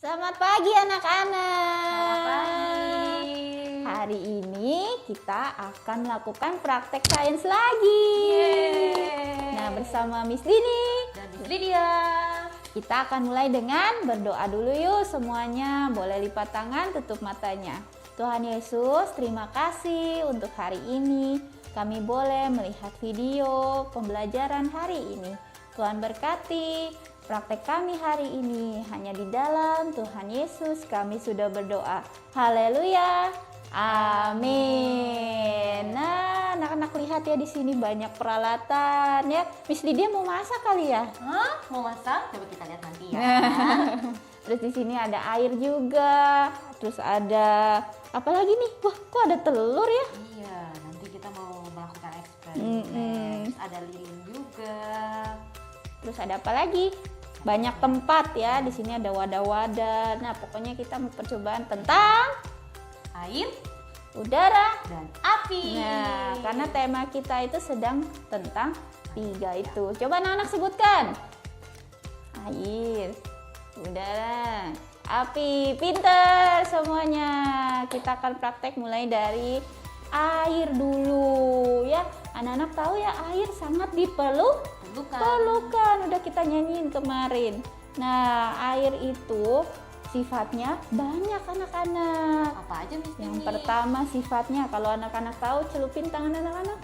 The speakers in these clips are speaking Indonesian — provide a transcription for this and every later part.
Selamat pagi anak-anak. Selamat pagi. Hari ini kita akan melakukan praktek sains lagi. Yeay. Nah, bersama Miss Dini Dan Miss Lydia. kita akan mulai dengan berdoa dulu yuk semuanya. Boleh lipat tangan, tutup matanya. Tuhan Yesus, terima kasih untuk hari ini. Kami boleh melihat video pembelajaran hari ini. Tuhan berkati praktek kami hari ini. Hanya di dalam Tuhan Yesus kami sudah berdoa. Haleluya. Amin. Nah, anak-anak lihat ya di sini banyak peralatan ya. Miss Lydia mau masak kali ya? Hah? Mau masak? Coba kita lihat nanti ya. Terus di sini ada air juga. Terus ada apa lagi nih? Wah, kok ada telur ya? Iya, nanti kita mau melakukan eksperimen. Terus ada lilin juga. Terus ada apa lagi? Banyak tempat ya. Di sini ada wadah-wadah. Nah, pokoknya kita mau percobaan tentang Air udara. dan api. Nah, karena tema kita itu sedang tentang tiga itu. Coba anak-anak sebutkan. Air, udara, api. Pinter semuanya. Kita akan praktek mulai dari air dulu ya. Anak-anak tahu ya air sangat diperlukan. Udah kita nyanyiin kemarin. Nah, air itu sifatnya banyak anak-anak. Apa aja Miss Yang Dini? pertama sifatnya, kalau anak-anak tahu, celupin tangan anak-anak.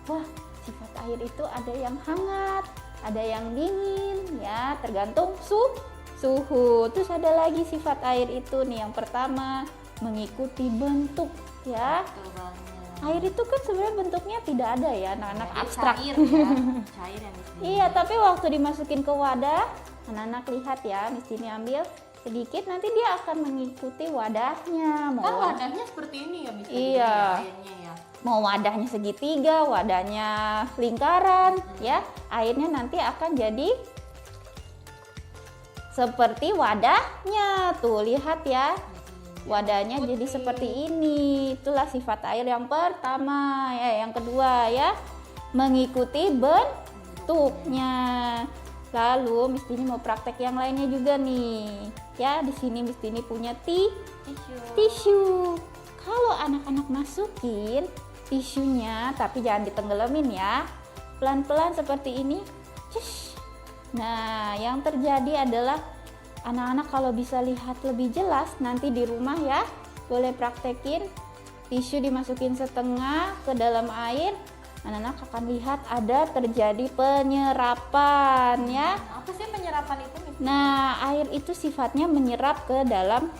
Wah, sifat air itu ada yang hangat, ada yang dingin, ya tergantung suhu. Terus ada lagi sifat air itu nih, yang pertama mengikuti bentuk, ya. Betul banget. Air itu kan sebenarnya bentuknya tidak ada ya, anak-anak Jadi abstrak. Cair ya. Cair ya Miss Dini. Iya, tapi waktu dimasukin ke wadah, anak-anak lihat ya, Miss Dini ambil sedikit, nanti dia akan mengikuti wadahnya. Kan wadahnya seperti ini ya Miss Dini, Iya. airnya ya. Mau wadahnya segitiga, wadahnya lingkaran, ya airnya nanti akan jadi seperti wadahnya. Tuh lihat ya, wadahnya jadi seperti ini. Itulah sifat air yang pertama ya. Yang kedua ya, mengikuti bentuknya. Lalu Miss Dini mau praktek yang lainnya juga nih. Ya, di sini Miss Dini punya tisu. Kalau anak-anak masukin tisunya, tapi jangan ditenggelamin ya. Pelan-pelan seperti ini. Cus. Nah, yang terjadi adalah anak-anak kalau bisa lihat lebih jelas nanti di rumah ya, boleh praktekin tisu dimasukin setengah ke dalam air. Anak-anak akan lihat ada terjadi penyerapan ya. Apa sih penyerapan itu Miss Dini? Nah, air itu sifatnya menyerap ke dalam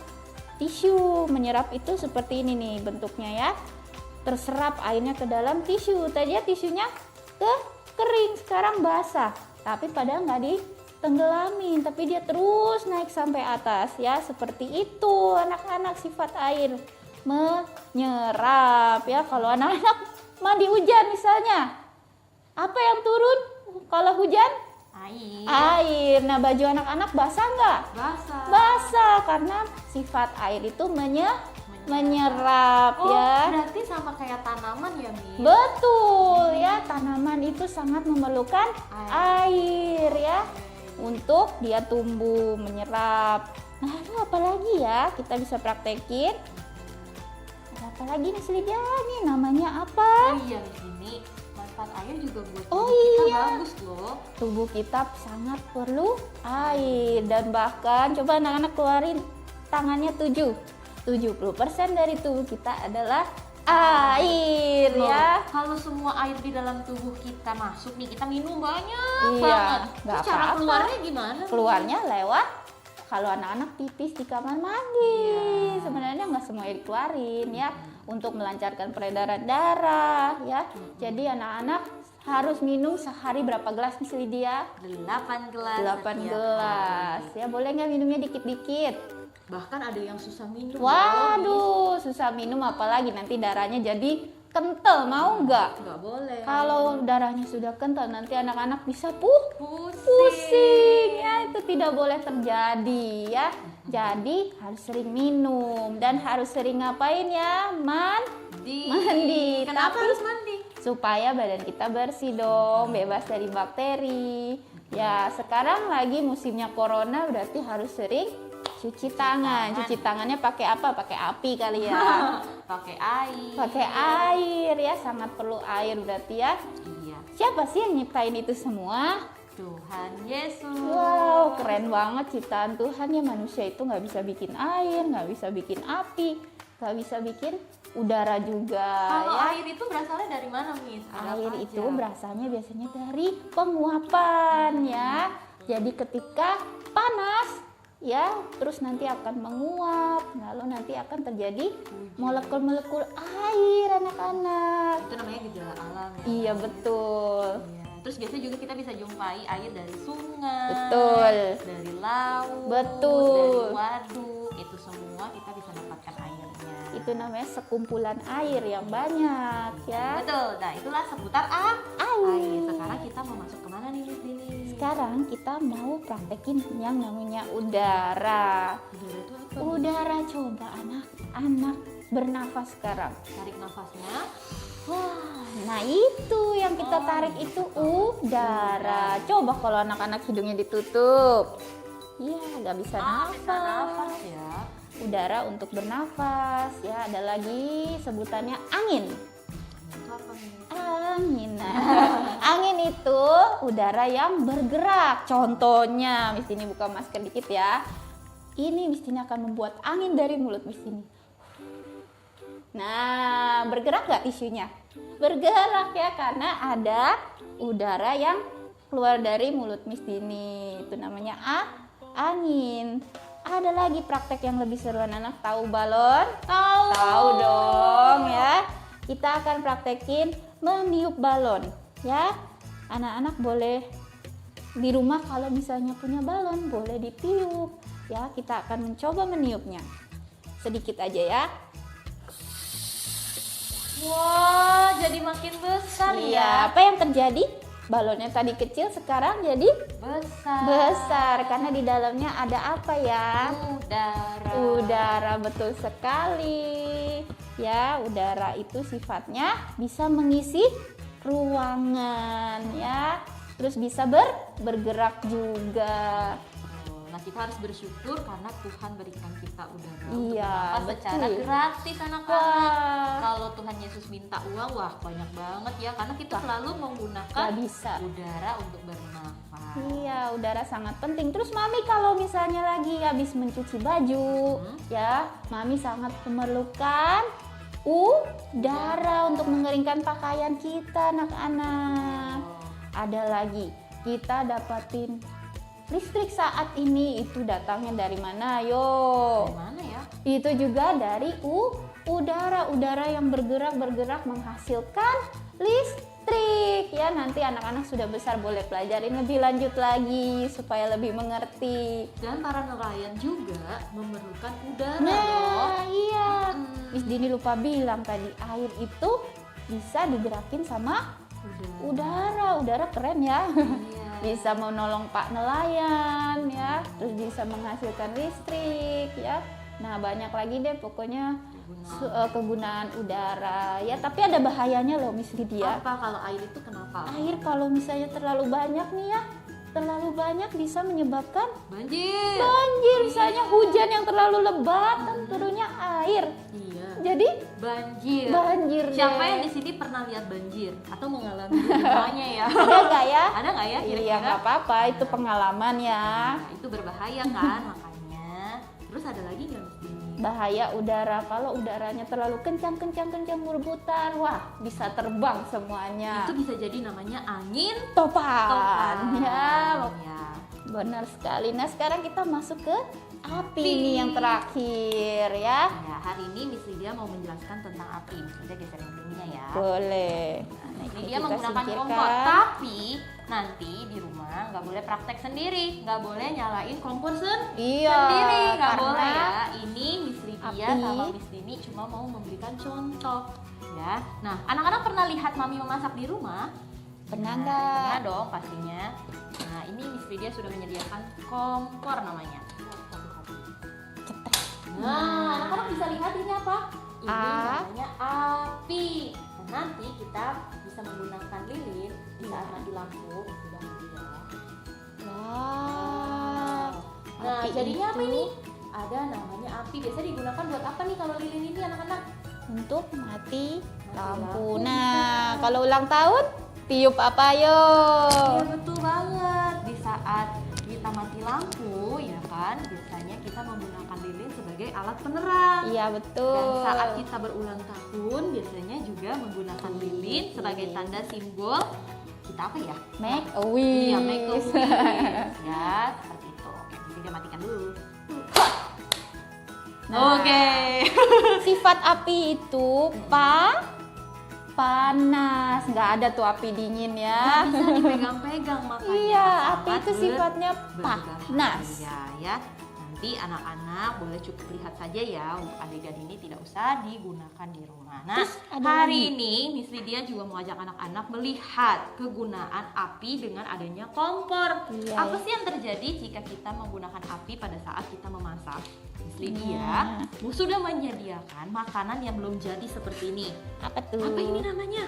tisu. Menyerap itu seperti ini nih bentuknya ya. Terserap airnya ke dalam tisu. Tadi tisunya kering, sekarang basah. Tapi padahal nggak ditenggelamin, tapi dia terus naik sampai atas ya. Seperti itu anak-anak sifat air menyerap ya. Kalau anak-anak mandi hujan misalnya, apa yang turun kalau hujan? Air. Nah, baju anak-anak basah nggak? Basah. Basah karena sifat air itu menyerap ya. Berarti sama kayak tanaman ya Miss? Betul ya, tanaman itu sangat memerlukan air ya untuk dia tumbuh, menyerap. Nah, lalu apa lagi ya kita bisa praktekin? Ada apa lagi nih Lydia? Nih namanya apa? Oh iya Miss Dini, manfaat air juga buat Oh tubuh kita iya. bagus loh. Tubuh kita sangat perlu air, dan bahkan coba anak-anak keluarin tangannya 70% dari tubuh kita adalah air Loh, ya. kalau semua air di dalam tubuh kita masuk nih, kita minum banyak Iya, banget. nggak Terus cara apa-apa. keluarnya gimana? Keluarnya lewat kalau anak-anak pipis di kamar mandi. Iya. Sebenarnya nggak semua dikeluarin ya, untuk melancarkan peredaran darah ya. Jadi anak-anak harus minum sehari berapa gelas nih Lydia? 8 gelas. 8 setiap gelas hari. ya. Boleh nggak minumnya dikit-dikit? Bahkan ada yang susah minum. Waduh, susah minum, apalagi nanti darahnya jadi kental. Mau nggak? Nggak boleh. Kalau darahnya sudah kental, nanti anak-anak bisa pusing. pusing ya. Itu tidak boleh terjadi ya. Jadi harus sering minum dan harus sering ngapain ya? Mandi. Kenapa Tapi harus mandi? supaya badan kita bersih dong, bebas dari bakteri. Ya, sekarang lagi musimnya corona, berarti harus sering cuci tangan. Cuci tangannya pakai apa? Pakai api kali ya. Pakai air. Pakai air ya, sangat perlu air berarti ya. Iya. Siapa sih yang nyiptain itu semua? Tuhan Yesus. Wow, keren banget ciptaan Tuhan ya. Manusia itu nggak bisa bikin air, nggak bisa bikin api, nggak bisa bikin udara juga. Kalau ya. air itu berasalnya dari mana, Miss? Ada Air apa itu aja? berasalnya biasanya dari penguapan ya. Jadi ketika panas ya, terus nanti akan menguap, lalu nanti akan terjadi molekul-molekul air anak-anak. Itu namanya gejala alam ya. Iya betul. Iya. Terus biasanya juga kita bisa jumpai air dari sungai, Betul. dari laut, Betul. dari waduk. Itu semua kita bisa dapatkan airnya. Itu namanya sekumpulan air yang banyak ya. Betul. Nah, itulah seputar air. Air. Sekarang kita mau masuk kemana nih, Miss Dini? Sekarang kita mau praktekin yang namanya udara. Udara itu apa? Udara, coba anak-anak bernafas sekarang. Tarik nafasnya. Wah, nah itu yang kita tarik itu udara. Coba kalau anak-anak hidungnya ditutup. Iya, nggak bisa Bisa nafas nafas. ya. Udara untuk bernafas ya. Ada lagi sebutannya angin. Itu apa nih? Angin. Nah, angin itu udara yang bergerak. Contohnya, Miss Tini buka masker dikit ya. Ini Miss Tini akan membuat angin dari mulut Miss Tini. Nah, bergerak nggak tisunya? Bergerak ya, karena ada udara yang keluar dari mulut Miss Tini. Itu namanya angin. Ada lagi praktek yang lebih seru, anak tahu balon? Tahu. Tahu dong ya. Kita akan praktekin meniup balon ya. Anak-anak boleh di rumah kalau misalnya punya balon boleh ditiup ya. Kita akan mencoba meniupnya. Sedikit aja ya. Wah, jadi makin besar Iya, ya. apa yang terjadi? Balonnya tadi kecil sekarang jadi besar karena di dalamnya ada apa ya? Udara. Udara, betul sekali. Ya, udara itu sifatnya bisa mengisi ruangan ya. Terus bisa bergerak juga. Nah, kita harus bersyukur karena Tuhan berikan kita udara untuk Iya, bernafas secara betul. gratis anak-anak. Wah, Kalau Tuhan Yesus minta uang, wah banyak banget ya, karena kita selalu menggunakan nggak bisa. udara untuk bernafas. Iya, udara sangat penting. Terus Mami kalau misalnya lagi habis mencuci baju, ya, Mami sangat memerlukan udara untuk mengeringkan pakaian kita, anak-anak. Ada lagi, kita dapatin listrik saat ini itu datangnya dari mana? Yo. Gimana ya? Itu juga dari udara yang bergerak menghasilkan listrik ya. Nanti anak-anak sudah besar boleh pelajarin lebih lanjut lagi supaya lebih mengerti. Dan para nelayan juga memerlukan udara loh. Nah, iya. Miss Dini lupa bilang tadi, air itu bisa digerakin sama udara keren ya. Iya. Bisa menolong Pak nelayan ya, terus bisa menghasilkan listrik ya. Nah, banyak lagi deh pokoknya kegunaan udara ya. Tapi ada bahayanya loh Miss Lydia. Apa kalau air itu kenapa? Air kalau misalnya terlalu banyak nih ya, terlalu banyak bisa menyebabkan Banjir. misalnya hujan yang terlalu lebat kan turunnya air. Iya. Jadi Banjir. banjir deh. Siapa yang di sini pernah lihat banjir atau mengalami semuanya ya? Ada nggak ya? Ada nggak ya kira-kira? Iya, nggak apa-apa, itu pengalaman ya. Nah, itu berbahaya kan makanya. Terus ada lagi nggak Miss Dini? Bahaya udara, kalau udaranya terlalu kencang berputar, wah bisa terbang semuanya. Itu bisa jadi namanya angin Topan ya, Ya. benar sekali. Nah, sekarang kita masuk ke api nih yang terakhir ya. Ya, hari ini Miss Lydia mau menjelaskan tentang api. Miss Lydia geser yang tingginya ya. Boleh. Nah, Ini ini dia kita menggunakan singkirkan. kompor, tapi nanti di rumah nggak boleh praktek sendiri, nggak boleh nyalain kompor Iya, sendiri, nggak karena boleh ya. Ini Miss Lydia api. sama Miss Dini cuma mau memberikan contoh ya. Nah, anak-anak pernah lihat Mami memasak di rumah? Pernah Nah, nggak? pernah dong pastinya. Nah, ini Miss Lydia sudah menyediakan kompor namanya. Nah, anak-anak bisa lihat ini apa? Ini namanya api. Dan nanti kita bisa menggunakan lilin di saat mati lampu. Wow. Nah, Api jadinya apa itu ini? ada namanya api. Biasanya digunakan buat apa nih kalau lilin ini anak-anak? Untuk mati lampu. lampu. Nah, kalau ulang tahun tiup apa yo? Iya betul banget. Di saat kita mati lampu, ya kan, biasanya kita menggunakan lilin sebagai alat penerang. Iya betul. Dan saat kita berulang tahun, biasanya juga menggunakan lilin sebagai tanda simbol kita apa ya? Make a wish. Iya, make a wish. Ya, seperti itu. Oke, jadi dia matikan dulu. Nah, Oke. Sifat api itu panas, nggak ada tuh api dingin ya. Bisa dipegang-pegang makanya. Iya, api sangat itu sifatnya panas. berbahaya ya. Nanti anak-anak boleh cukup lihat saja ya, untuk adegan ini tidak usah digunakan di rumah. Nah, Terus ada hari lagi. ini Miss Lydia juga mau ajak anak-anak melihat kegunaan api dengan adanya kompor. Iya, Apa ya. sih yang terjadi jika kita menggunakan api pada saat kita memasak? Miss Lydia Nah. sudah menyediakan makanan yang belum jadi seperti ini. Apa tuh? Apa ini namanya?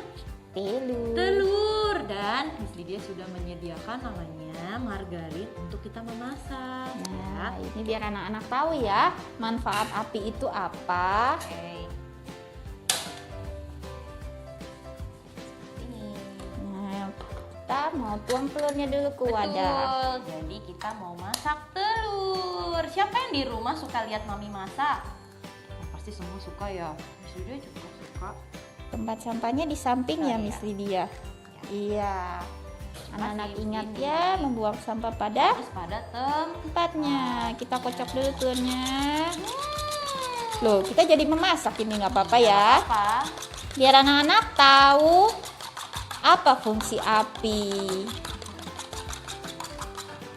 Telur. Dan Miss Lydia sudah menyediakan namanya margarin untuk kita memasak. Nah, Ya. ini biar anak-anak tahu ya manfaat api itu apa. Oke. Ini. Nah, kita mau tuang telurnya dulu ke wadah. Betul. Jadi kita mau masak telur. Siapa yang di rumah suka lihat mami masak? Nah, pasti semua suka ya. Miss Lydia juga suka. Tempat sampahnya di samping ya, Iya. Miss Lydia. Iya. Anak-anak Masih ingat ini. ya membuang sampah pada Terus pada tempatnya. Kita kocok dulu telurnya. Loh, kita jadi memasak ini nggak apa-apa ya. apa? Biar anak-anak tahu apa fungsi api.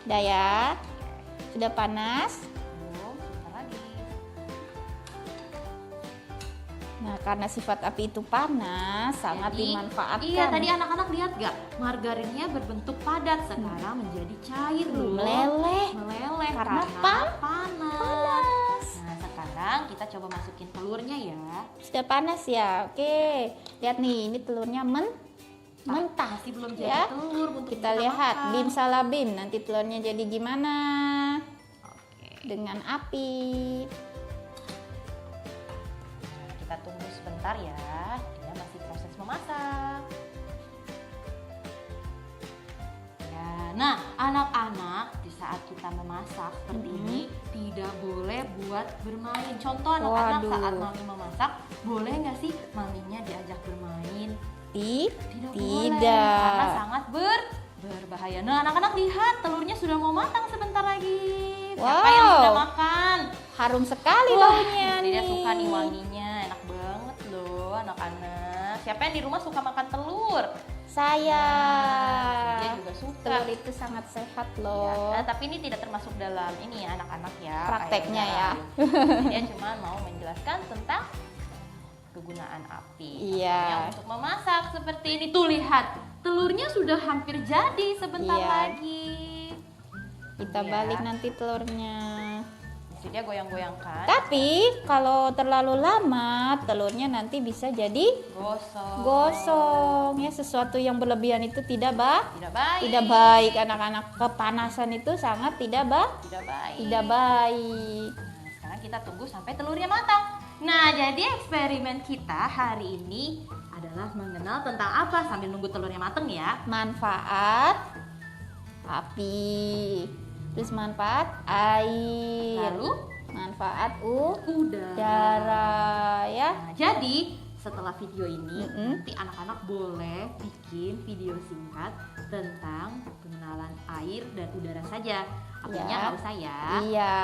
Udah ya. Sudah panas. Belum, sebentar lagi. Nah, karena sifat api itu panas, sangat Jadi, dimanfaatkan. Iya, tadi anak-anak lihat gak? Margarinnya berbentuk padat, sekarang menjadi cair loh. meleleh. Meleleh Karena panas. Panas. Nah, sekarang kita coba masukin telurnya ya. Sudah panas ya. Oke. Lihat nih, ini telurnya mentah. Masih belum jadi Ya. telur untuk Kita lihat makan. bim salabim nanti telurnya jadi gimana Oke. dengan api. Nah, kita tunggu sebentar ya. Dia masih proses memasak. Ya, nah anak-anak di saat kita memasak seperti ini tidak boleh buat bermain. Contoh anak-anak Waduh. saat mami memasak, boleh nggak sih maminya diajak bermain? Tidak boleh, Tidak. karena sangat berbahaya. Nah anak-anak lihat telurnya sudah mau matang sebentar lagi. Siapa yang Wow. sudah makan? Harum sekali Wah, baunya Dia nih. suka nih wanginya, enak banget loh anak-anak. Siapa yang di rumah suka makan telur? Saya. Dia juga suka. Telur itu sangat sehat Ya, loh. nah, tapi ini tidak termasuk dalam ini ya anak-anak ya. Prakteknya ya. kayaknya. Dia cuma mau menjelaskan tentang kegunaan api. Iya. Makanya untuk memasak seperti ini tuh lihat telurnya sudah hampir jadi sebentar Iya. lagi. Kita Iya. balik nanti telurnya. Jadi dia goyang-goyangkan. Tapi kalau terlalu lama telurnya nanti bisa jadi Gosong. gosong ya, sesuatu yang berlebihan itu tidak Tidak baik. tidak baik anak-anak. Kepanasan itu sangat tidak Tidak baik. tidak baik. Nah, sekarang kita tunggu sampai telurnya matang. Nah, jadi eksperimen kita hari ini adalah mengenal tentang apa sambil nunggu telurnya matang ya. Manfaat api, terus manfaat air, Lalu manfaat udara. udara ya. Nah, jadi setelah video ini Mm-mm. nanti anak-anak boleh bikin video singkat tentang pengenalan air dan udara saja. Apinya Ya. nggak usah ya. Iya,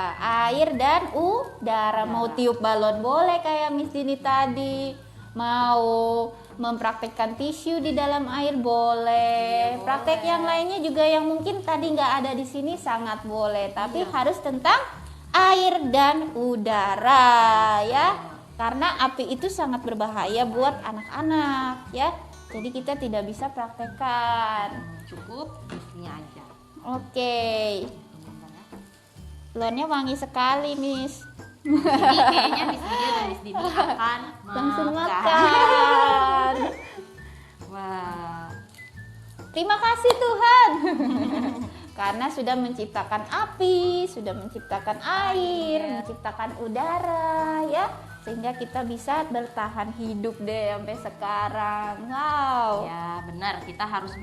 air dan udara. Mau tiup balon boleh kayak Miss Dini tadi. Mau mempraktekkan tisu di dalam air boleh. Iya, Praktek boleh. yang lainnya juga yang mungkin tadi nggak ada di sini sangat boleh. Tapi Iya. harus tentang air dan udara ya. Karena api itu sangat berbahaya buat anak-anak ya. Jadi kita tidak bisa praktekkan. Cukup isinya aja. Oke. Bentar ya. Telurnya wangi sekali, Miss. Jadi kayaknya Miss Lydia dan Miss Dini akan Langsung makan. makan. Wah. Terima kasih Tuhan. Karena sudah menciptakan api, sudah menciptakan air, menciptakan udara ya. Sehingga kita bisa bertahan hidup deh sampai sekarang. Wow. Ya, benar. Kita harus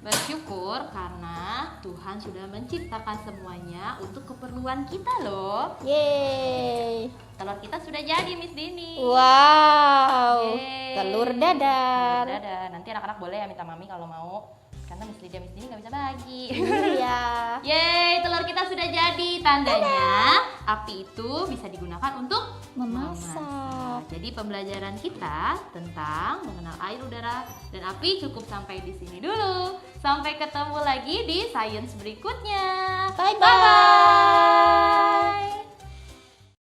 bersyukur karena Tuhan sudah menciptakan semuanya untuk keperluan kita loh. Yeay. Telur kita sudah jadi, Miss Dini. Wow. Yeay. Telur dadar. Telur dadar. Nanti anak-anak boleh ya minta mami kalau mau. Karena Miss Lydia, Miss Dini nggak bisa bagi. Iya. Yeay, telur kita sudah jadi. Tandanya api itu bisa digunakan untuk Memasak. Jadi pembelajaran kita tentang mengenal air, udara, dan api cukup sampai di sini dulu. Sampai ketemu lagi di Science berikutnya. Bye-bye.